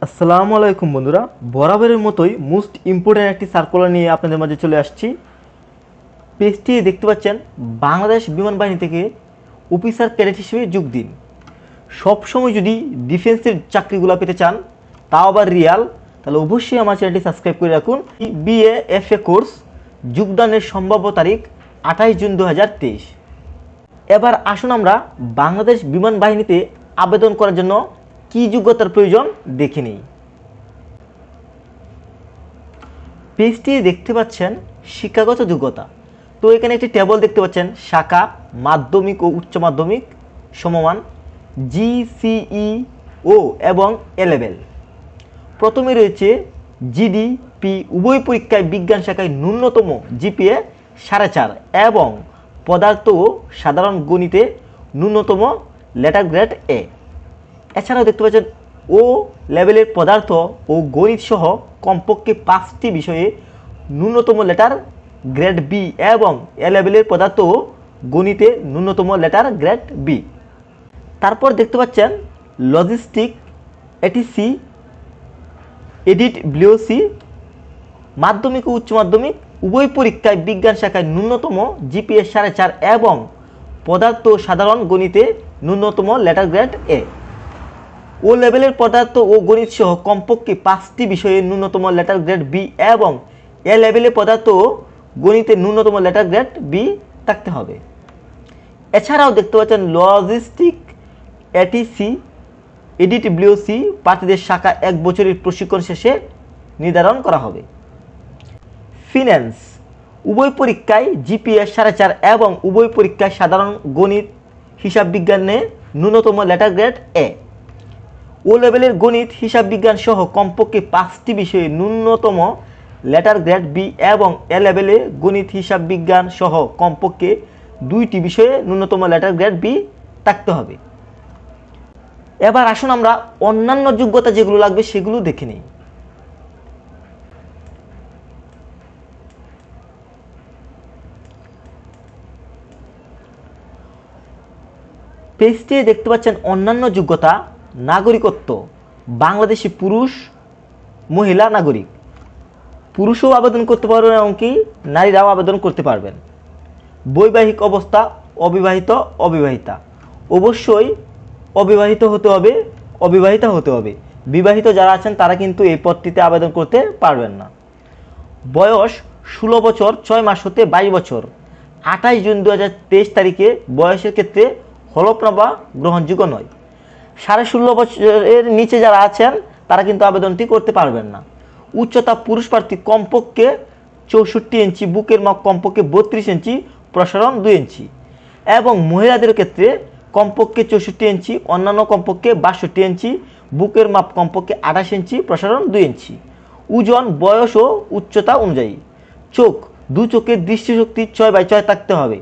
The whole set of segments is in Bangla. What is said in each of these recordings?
আসসালামু আলাইকুম বন্ধুরা, বরাবরের মতোই মোস্ট ইম্পর্ট্যান্ট একটি সার্কুলার নিয়ে আপনাদের মাঝে চলে আসছি। পেজটি দেখতে পাচ্ছেন, বাংলাদেশ বিমান বাহিনী থেকে অফিসার ক্যাডেট হিসেবে যোগ দিন। সবসময় যদি ডিফেন্সের চাকরিগুলো পেতে চান, তাও আবার রিয়াল, তাহলে অবশ্যই আমার চ্যানেলটি সাবস্ক্রাইব করে রাখুন। BA/FA কোর্স যোগদানের সম্ভাব্য তারিখ 28 জুন 2023। এবার আসুন আমরা বাংলাদেশ বিমান বাহিনীতে আবেদন করার জন্য কি যোগ্যতার প্রয়োজন দেখে নিই। পেজটি দেখতে পাচ্ছেন শিক্ষাগত যোগ্যতা। তো এখানে একটি টেবল দেখতে পাচ্ছেন, শাখা মাধ্যমিক ও উচ্চ মাধ্যমিক সমমান GCE এবং এ লেভেল। প্রথমে রয়েছে GDP উভয় পরীক্ষায় বিজ্ঞান শাখায় ন্যূনতম GPA 4.5 এবং পদার্থ ও সাধারণ গণিতে ন্যূনতম লেটার গ্রেড A। এছাড়াও দেখতে পাচ্ছেন ও লেভেলের পদার্থ ও গণিত সহ কমপক্ষে 5টি বিষয়ে ন্যূনতম লেটার গ্রেড B এবং এ লেভেলের পদার্থ ও গণিতে ন্যূনতম লেটার গ্রেড B। তারপর দেখতে পাচ্ছেন লজিস্টিক ATC EDIT-BLC মাধ্যমিক ও উচ্চ মাধ্যমিক উভয় পরীক্ষায় বিজ্ঞান শাখায় ন্যূনতম GPA 4.5 এবং পদার্থ সাধারণ গণিতে ন্যূনতম লেটার গ্রেড A। ও লেভেলের পদার্থ ও গণিত সহ কমপক্ষে 5টি বিষয়ে ন্যূনতম লেটার গ্রেড B এবং এ লেভেলের পদার্থ ও গণিতে ন্যূনতম লেটার গ্রেড B থাকতে হবে। এছাড়াও দেখতে পাচ্ছেন লজিস্টিক ATC EDIT-BLC প্রার্থীদের শাখা 1 বছরের প্রশিক্ষণ শেষে নির্ধারণ করা হবে। ফিন্যান্স উভয় পরীক্ষায় GPA 4.5 এবং উভয় পরীক্ষায় সাধারণ গণিত হিসাব বিজ্ঞানে ন্যূনতম লেটার গ্রেড A। ও লেভেলের গণিত হিসাব বিজ্ঞান সহ কমপক্ষে 5টি বিষয়ে ন্যূনতম লেটার গ্রেড B এবং এ লেভেলে গণিত হিসাব বিজ্ঞান সহ কমপক্ষে 2টি বিষয়ে ন্যূনতম লেটার গ্রেড B থাকতে হবে। এবার আসুন আমরা অন্যান্য যোগ্যতা যেগুলো লাগবে সেগুলো দেখে নিই। পেজটি দেখতে পাচ্ছেন অন্যান্য যোগ্যতা। নাগরিকত্ব বাংলাদেশি পুরুষ মহিলা নাগরিক, পুরুষও আবেদন করতে পারবেন এমনকি নারীরাও আবেদন করতে পারবেন। বৈবাহিক অবস্থা অবিবাহিত অবিবাহিতা, অবশ্যই অবিবাহিত হতে হবে, অবিবাহিতা হতে হবে। বিবাহিত যারা আছেন তারা কিন্তু এই পদটিতে আবেদন করতে পারবেন না। বয়স 16 বছর 6 মাস হতে 22 বছর। 28 জুন 2023 তারিখে বয়সের ক্ষেত্রে হলফনামা গ্রহণযোগ্য নয়। 16.5 বছরের নিচে যারা আছেন তারা কিন্তু আবেদনটি করতে পারবেন না। উচ্চতা পুরুষ প্রার্থী কমপক্ষে 64 ইঞ্চি, বুকের মাপ কমপক্ষে 32 ইঞ্চি, প্রসারণ 2 ইঞ্চি এবং মহিলাদের ক্ষেত্রে কমপক্ষে 64 ইঞ্চি, অন্যান্য কমপক্ষে 62 ইঞ্চি, বুকের মাপ কমপক্ষে 28 ইঞ্চি, প্রসারণ 2 ইঞ্চি। ওজন বয়স ও উচ্চতা অনুযায়ী। চোখ দু চোখের দৃষ্টিশক্তি 6/6 থাকতে হবে।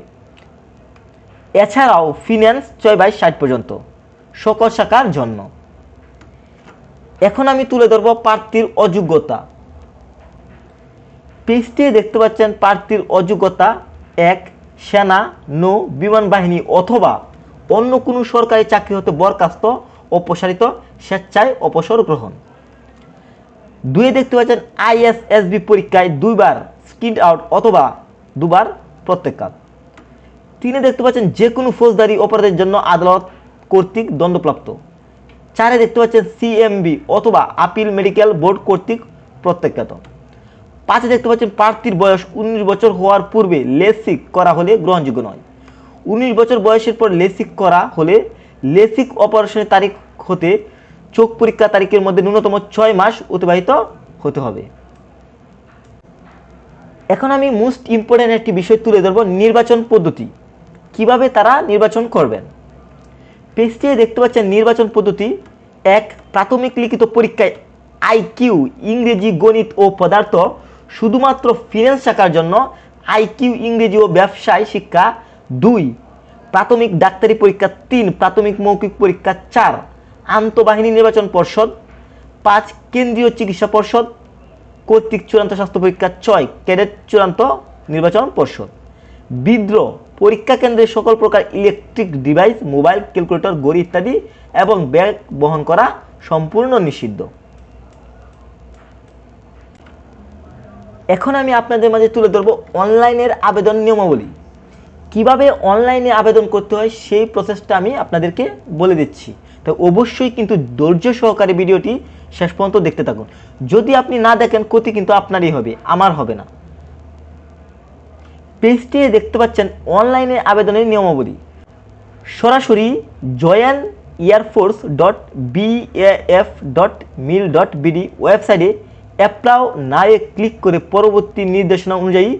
এছাড়াও ফিন্যান্স 6/60 পর্যন্ত সকল শাখার জন্য। এখন আমি তুলে ধরব প্রার্থীর অযোগ্যতা। পেজটি দেখতে পাচ্ছেন প্রার্থীর অযোগ্যতা। 1. সেনা, নৌ, বিমান বাহিনী অথবা অন্য কোনো সরকারি চাকরি হতে বরখাস্ত, অপসারিত, স্বেচ্ছায় অবসর গ্রহণ। 2 দেখতে পাচ্ছেন ISSB পরীক্ষায় 2 বার স্কিড আউট অথবা 2 বার প্রত্যাখ্যাত। 3 দেখতে পাচ্ছেন যে কোনো ফৌজদারি অপরাধের জন্য আদালত কর্তৃক দণ্ডপ্রাপ্ত। 4 দেখতে পাচ্ছেন CMB অথবা আপিল মেডিকেল বোর্ড কর্তৃক প্রত্যাখ্যাত। 5 দেখতে পাচ্ছেন প্রার্থীর বয়স 19 বছর হওয়ার পূর্বে লেসিক করা হলে গ্রহণযোগ্য নয়। 19 বছর বয়সের পর লেসিক করা হলে লেসিক অপারেশনের তারিখ হতে চোখ পরীক্ষা তারিখের মধ্যে ন্যূনতম 6 মাস অতিবাহিত হতে হবে। এখন আমি মোস্ট ইম্পর্টেন্ট একটি বিষয় তুলে ধরব, নির্বাচন পদ্ধতি, কিভাবে তারা নির্বাচন করবেন। পেজটি দেখতে পাচ্ছেন নির্বাচন পদ্ধতি। 1. প্রাথমিক লিখিত পরীক্ষায় IQ ইংরেজি, গণিত ও পদার্থ শুধুমাত্র ফিন্যান্স শাখার জন্য, IQ ইংরেজি ও ব্যবসায় শিক্ষা 2। প্রাথমিক ডাক্তারি পরীক্ষা 3। প্রাথমিক মৌখিক পরীক্ষা 4। আন্তঃবাহিনী নির্বাচন পর্ষদ 5। কেন্দ্রীয় চিকিৎসা পর্ষদ কর্তৃক চূড়ান্ত স্বাস্থ্য পরীক্ষা 6। ক্যাডেট চূড়ান্ত নির্বাচন পর্ষদ। বিদ্রোহ পরীক্ষা কেন্দ্রে সকল প্রকার ইলেকট্রিক ডিভাইস, মোবাইল, ক্যালকুলেটর, ঘড়ি ইত্যাদি এবং ব্যাগ বহন করা সম্পূর্ণ নিষিদ্ধ। এখন আমি আপনাদের মাঝে তুলে ধরবো অনলাইনের আবেদন নিয়মাবলী। কিভাবে অনলাইনে আবেদন করতে হয় সেই প্রসেসটা আমি আপনাদেরকে বলে দিচ্ছি। তো অবশ্যই কিন্তু ধৈর্য সহকারে ভিডিওটি শেষ পর্যন্ত দেখতে থাকুন। যদি আপনি না দেখেন ক্ষতি কিন্তু আপনারই হবে, আমার হবে না। পেজটি দেখতে পাচ্ছেন অনলাইনে আবেদনের নিয়মাবলী। সরাসরি joinearforce.baf.mil.bd ওয়েবসাইটে অ্যাপ্লাই নাও ক্লিক করে পরবর্তী নির্দেশনা অনুযায়ী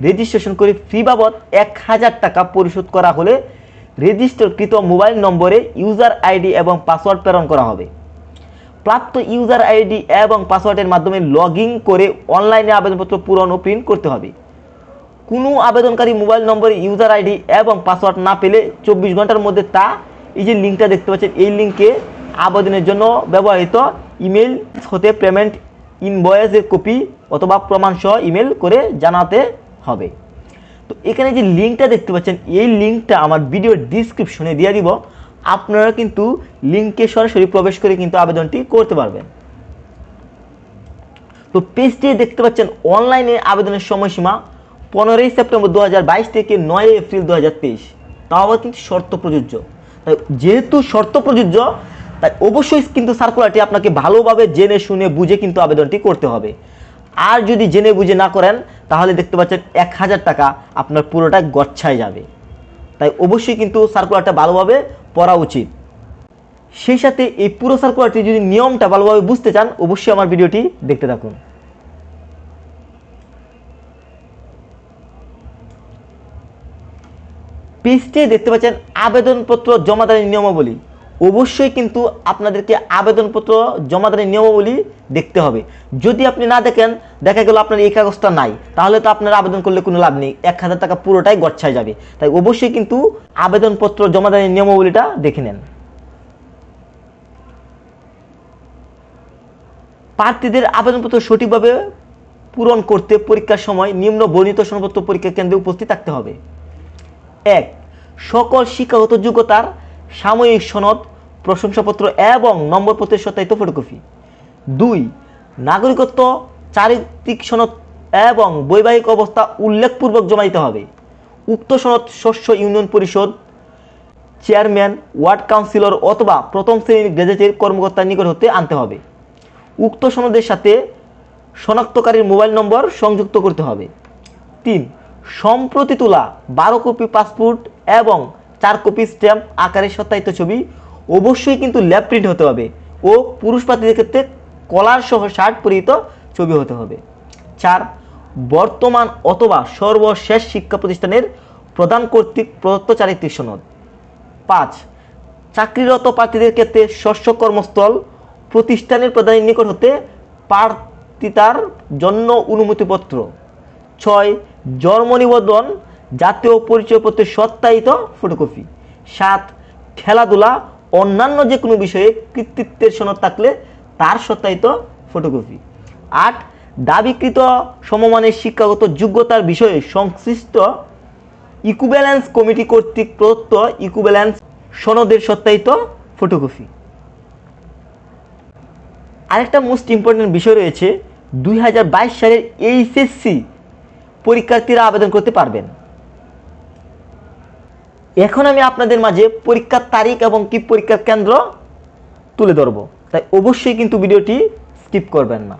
রেজিস্ট্রেশন করে ফি বাবদ 1000 টাকা পরিশোধ করা হলে রেজিস্টারকৃত মোবাইল নম্বরে ইউজার আইডি এবং পাসওয়ার্ড প্রেরণ করা হবে। প্রাপ্ত ইউজার আইডি এবং পাসওয়ার্ডের মাধ্যমে লগ ইন করে অনলাইনে আবেদনপত্র পূরণ ও প্রিন্ট করতে হবে। কোনো আবেদনকারী মোবাইল নম্বরে ইউজার আইডি এবং পাসওয়ার্ড না পেলে 24 ঘন্টার মধ্যে তা এই যে লিঙ্কটা দেখতে পাচ্ছেন এই লিঙ্কে আবেদনের জন্য ব্যবহৃত ইমেল হতে পেমেন্ট ইনভয়েসের কপি অথবা প্রমাণ সহ ইমেল করে জানাতে হবে। তো এখানে যে লিঙ্কটা দেখতে পাচ্ছেন এই লিঙ্কটা আমার ভিডিওর ডিসক্রিপশনে দিয়ে দিব। আপনারা কিন্তু লিঙ্কে সরাসরি প্রবেশ করে কিন্তু আবেদনটি করতে পারবেন। তো পেজটি দেখতে পাচ্ছেন অনলাইনে আবেদনের সময়সীমা 15 সেপ্টেম্বর 2022 থেকে 9 এপ্রিল 2023। তাও আবার কিন্তু শর্ত প্রযোজ্য। তাই যেহেতু শর্ত প্রযোজ্য তাই অবশ্যই কিন্তু সার্কুলারটি আপনাকে ভালোভাবে জেনে শুনে বুঝে কিন্তু আবেদনটি করতে হবে। আর যদি জেনে বুঝে না করেন তাহলে দেখতে পাচ্ছেন 1000 টাকা আপনার পুরোটা গচ্ছায় যাবে। তাই অবশ্যই কিন্তু সার্কুলারটা ভালোভাবে পড়া উচিত। সেই সাথে এই পুরো সার্কুলারটি যদি নিয়মটা ভালোভাবে বুঝতে চান অবশ্যই আমার ভিডিওটি দেখতে থাকুন। পেজটি দেখতে পাচ্ছেন আবেদনপত্র জমাদানের নিয়মাবলী। অবশ্যই কিন্তু আপনাদেরকে আবেদনপত্র জমাদানের নিয়মাবলী দেখতে হবে। যদি আপনি না দেখেন, দেখা গেল আপনার এই কাগজটা নাই, তাহলে তো আপনার আবেদন করলে কোনো লাভ নেই, 1000 টাকা পুরোটাই গচ্ছায় যাবে। তাই অবশ্যই কিন্তু আবেদনপত্র জমাদানের নিয়মাবলীটা দেখে নেন। প্রার্থীদের আবেদনপত্র সঠিকভাবে পূরণ করতে পরীক্ষার সময় নিম্ন বর্ণিত সনদপত্র পরীক্ষা কেন্দ্রে উপস্থিত থাকতে হবে। 1. সকল শিক্ষাগত যোগ্যতার সাময়িক সনদ, প্রশংসাপত্র এবং নম্বরপত্রের সত্যায়িত ফটোকপি। 2. নাগরিকত্ব, চারিত্রিক সনদ এবং বৈবাহিক অবস্থা উল্লেখপূর্বক জমা দিতে হবে। উক্ত সনদ শস্য ইউনিয়ন পরিষদ চেয়ারম্যান, ওয়ার্ড কাউন্সিলর অথবা প্রথম শ্রেণীর গেজেটের কর্মকর্তার নিকট হতে আনতে হবে। উক্ত সনদের সাথে শনাক্তকারীর মোবাইল নম্বর সংযুক্ত করতে হবে। 3. সম্প্রতি তোলা 12 কপি পাসপোর্ট এবং 4 কপি স্ট্যাম্প আকারে সত্যায়িত ছবি অবশ্যই কিন্তু ল্যাব প্রিন্ট হতে হবে ও পুরুষ প্রার্থীদের ক্ষেত্রে কলার সহ শার্ট পরিহিত ছবি হতে হবে। 4. বর্তমান অথবা সর্বশেষ শিক্ষা প্রতিষ্ঠানের প্রধান কর্তৃক প্রদত্ত চারিত্রিক সনদ। 5. চাকরিরত প্রার্থীদের ক্ষেত্রে শস্য কর্মস্থল প্রতিষ্ঠানের প্রধানের নিকট হতে প্রার্থিতার জন্য অনুমতিপত্র। 6. জন্ম নিবন্ধন, জাতীয় পরিচয়পত্রের সত্যায়িত ফটোকপি। 7. খেলাধুলা অন্যান্য যে কোনো বিষয়ে কৃতিত্বের সনদ থাকলে তার সত্যায়িত ফটোকপি। 8. দাবিকৃত সমমানের শিক্ষাগত যোগ্যতার বিষয়ে সংশ্লিষ্ট ইকুইভ্যালেন্স কমিটি কর্তৃক প্রদত্ত ইকুইভ্যালেন্স সনদের সত্যায়িত ফটোকপি। আরেকটা মোস্ট ইম্পর্টেন্ট বিষয় রয়েছে, 2022 সালের এইচএসসি পরীক্ষার্থীরা আবেদন করতে পারবেন। এখন আমি আপনাদের মাঝে পরীক্ষার তারিখ এবং কি পরীক্ষার কেন্দ্র তুলে ধরব, তাই অবশ্যই কিন্তু ভিডিওটি স্কিপ করবেন না।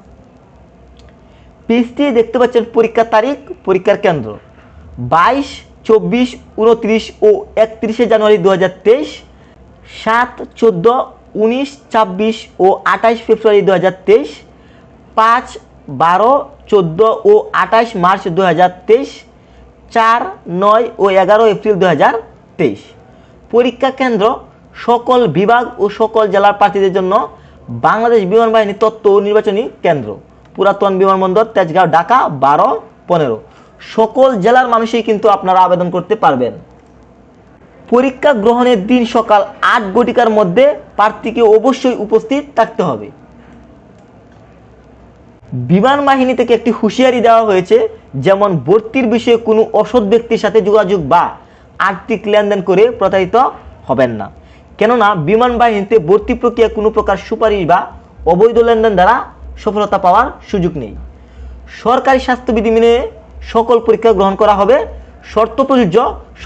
পেজটি দেখতে পাচ্ছেন পরীক্ষার তারিখ, পরীক্ষার কেন্দ্র 22, 24, 29 ও 31 জানুয়ারি 2023, 7, 14, 19, 26 ও 28 ফেব্রুয়ারি 2023, 5, 12, 14 ও 28 মার্চ 2023, 4, 9 ও 11 এপ্রিল 2023। পরীক্ষা কেন্দ্র সকল বিভাগ ও সকল জেলার প্রার্থীদের জন্য বাংলাদেশ বিমান বাহিনী তথ্য ও নির্বাচনী কেন্দ্র, পুরাতন বিমানবন্দর, তেজগাঁও, ঢাকা 12-15। সকল জেলার মানুষই কিন্তু আপনারা আবেদন করতে পারবেন। পরীক্ষা গ্রহণের দিন সকাল 8 ঘটিকার মধ্যে প্রার্থীকে অবশ্যই উপস্থিত থাকতে হবে। বিমান বাহিনী থেকে একটি হুঁশিয়ারি দেওয়া হয়েছে, যেমন ভর্তির বিষয়ে কোনো অসৎ ব্যক্তির সাথে যোগাযোগ বা আর্থিক লেনদেন করে প্রতারিত হবেন না। কেননা বিমান বাহিনীতে ভর্তি প্রক্রিয়া কোনো প্রকার সুপারিশ বা অবৈধ লেনদেন দ্বারা সফলতা পাওয়ার সুযোগ নেই। সরকারি স্বাস্থ্যবিধি মেনে সকল পরীক্ষা গ্রহণ করা হবে। শর্ত প্রযোজ্য,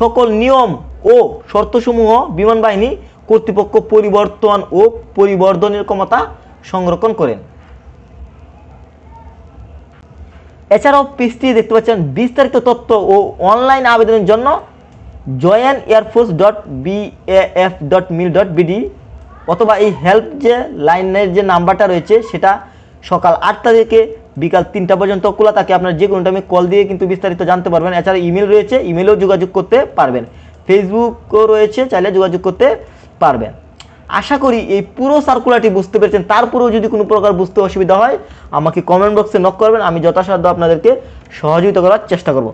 সকল নিয়ম ও শর্তসমূহ বিমান বাহিনী কর্তৃপক্ষ পরিবর্তন ও পরিবর্ধনের ক্ষমতা সংরক্ষণ করেন। এছাড়াও পেজটি দেখতে পাচ্ছেন বিস্তারিত তথ্য ও অনলাইন আবেদনের জন্য joinairforce.baf.mil.bd অথবা এই হেল্প যে লাইনের যে নাম্বারটা রয়েছে সেটা সকাল 8টা থেকে বিকাল 3টা পর্যন্ত খোলা থাকে। আপনার যে কোনো টাইমে কল দিয়ে কিন্তু বিস্তারিত জানতে পারবেন। এছাড়া ইমেল রয়েছে, ইমেলেও যোগাযোগ করতে পারবেন। ফেসবুকও রয়েছে, চাইলে যোগাযোগ করতে পারবেন। আশা করি এই পুরো সার্কুলারটি বুঝতে পেরেছেন। তারপরেও যদি কোনো প্রকার বুঝতে অসুবিধা হয় আমাকে কমেন্ট বক্সে নক করবেন, আমি যথাসাধ্য আপনাদেরকে সহযোগিতা করার চেষ্টা করব।